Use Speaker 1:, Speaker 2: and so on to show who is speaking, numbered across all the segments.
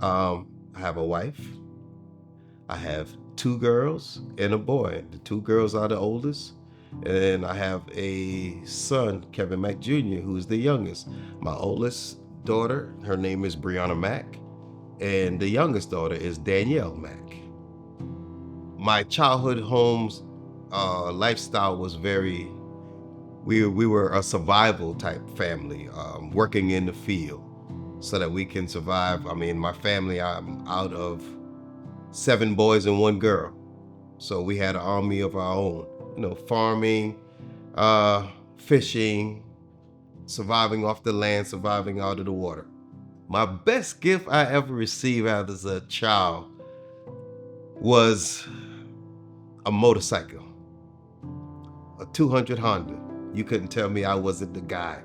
Speaker 1: I have a wife. I have two girls and a boy. The two girls are the oldest. And I have a son, Kevin Mack Jr., who's the youngest. My oldest daughter, her name is Brianna Mack, and the youngest daughter is Danielle Mack. My childhood home's lifestyle was we were a survival type family, working in the field so that we can survive. I mean, my family, I'm out of 7 boys and 1 girl. So we had an army of our own, farming, fishing, surviving off the land, surviving out of the water. My best gift I ever received as a child was a motorcycle, a 200 Honda. You couldn't tell me I wasn't the guy.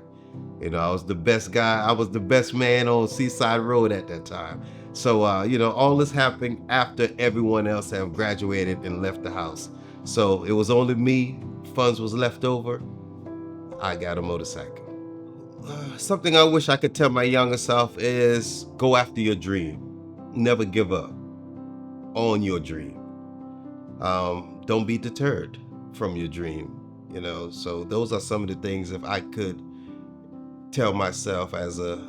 Speaker 1: I was the best guy. I was the best man on Seaside Road at that time. So, all this happened after everyone else have graduated and left the house. So it was only me. Funds was left over. I got a motorcycle. Something I wish I could tell my younger self is go after your dream. Never give up on your dream. Don't be deterred from your dream. So those are some of the things, if I could tell myself as a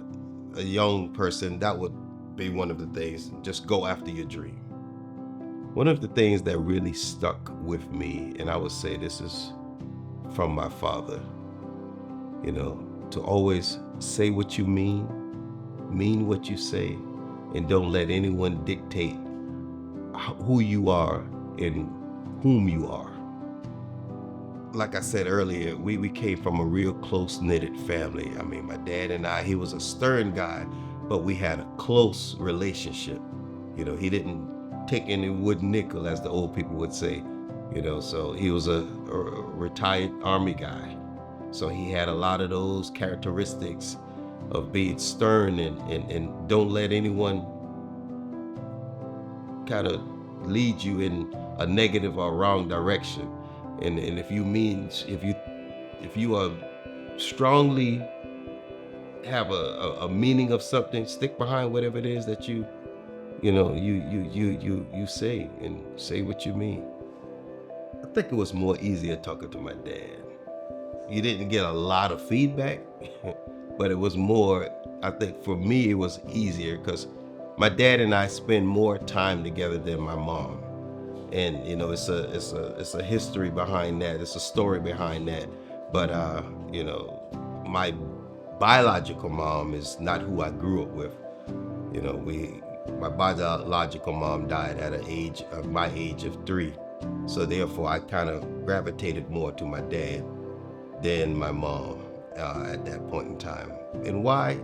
Speaker 1: young person, that would be one of the things. Just go after your dream. One of the things that really stuck with me, and I would say this is from my father, to always say what you mean what you say, and don't let anyone dictate who you are and whom you are. Like I said earlier, we came from a real close-knitted family. I mean, my dad and he was a stern guy, but we had a close relationship. He didn't take any wood nickel, as the old people would say. So he was a retired Army guy. So he had a lot of those characteristics of being stern and don't let anyone kind of lead you in a negative or wrong direction. And if you are strongly have a meaning of something, stick behind whatever it is that you say, and say what you mean. I think it was more easier talking to my dad. You didn't get a lot of feedback, but it was more, I think for me, it was easier because my dad and I spend more time together than my mom. And it's a history behind that. It's a story behind that. But my biological mom is not who I grew up with. My biological mom died at my age of 3. So therefore I kind of gravitated more to my dad than my mom at that point in time. And why?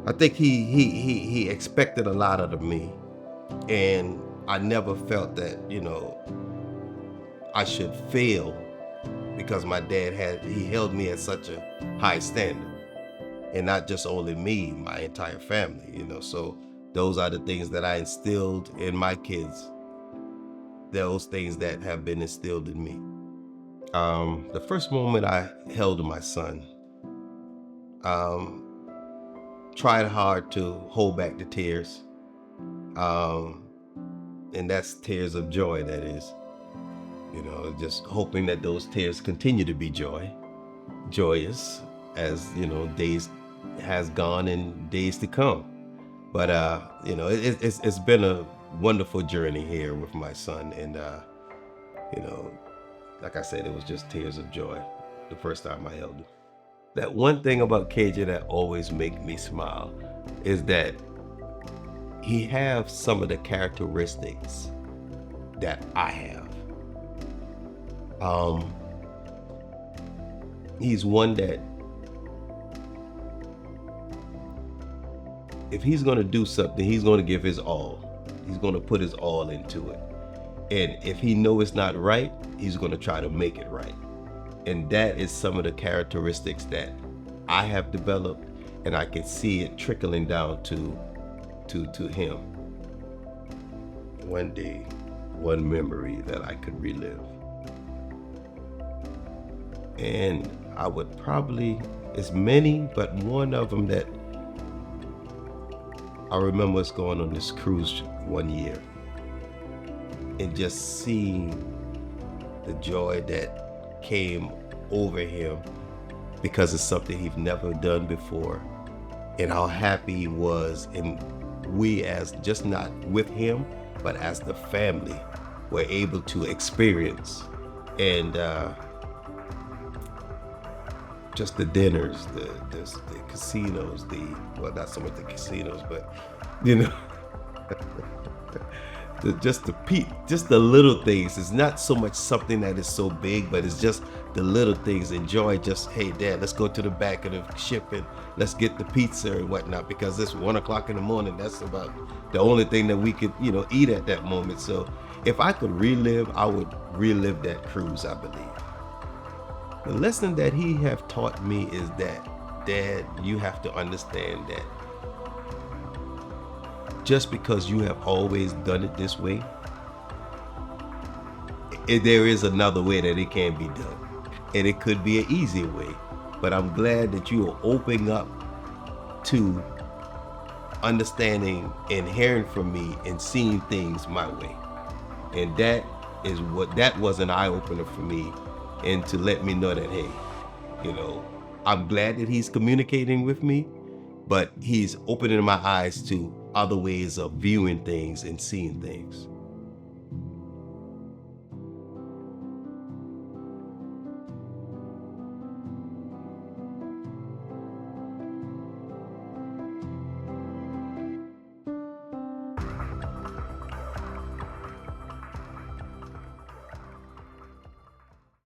Speaker 1: I think he expected a lot out of me. And I never felt that, I should fail because my dad he held me at such a high standard. And not just only me, my entire family, So those are the things that I instilled in my kids. Those things that have been instilled in me. The first moment I held my son, tried hard to hold back the tears. And that's tears of joy, that is. Just hoping that those tears continue to be joyous as, days has gone and days to come. But, it's been a wonderful journey here with my son. And, like I said, it was just tears of joy the first time I held him. That one thing about KJ that always makes me smile is that he has some of the characteristics that I have. He's one that if he's going to do something, he's going to give his all. He's going to put his all into it. And if he knows it's not right, he's going to try to make it right. And that is some of the characteristics that I have developed, and I can see it trickling down to him. One day, one memory that I could relive. And I would probably, it's many, but one of them that I remember us going on this cruise one year and just seeing the joy that came over him because it's something he'd never done before, and how happy he was. And we, as just not with him, but as the family, were able to experience. And just the dinners, the casinos, well, not so much the casinos, but you know, just the little things. It's not so much something that is so big, but it's just the little things. Enjoy just, hey, Dad, let's go to the back of the ship and let's get the pizza and whatnot, because it's 1 o'clock in the morning. That's about the only thing that we could, eat at that moment. So if I could relive, I would relive that cruise, I believe. The lesson that he have taught me is that, Dad, you have to understand that just because you have always done it this way, there is another way that it can be done. And it could be an easier way. But I'm glad that you are opening up to understanding and hearing from me and seeing things my way. And that was an eye-opener for me, and to let me know that, hey, I'm glad that he's communicating with me, but he's opening my eyes to other ways of viewing things and seeing things.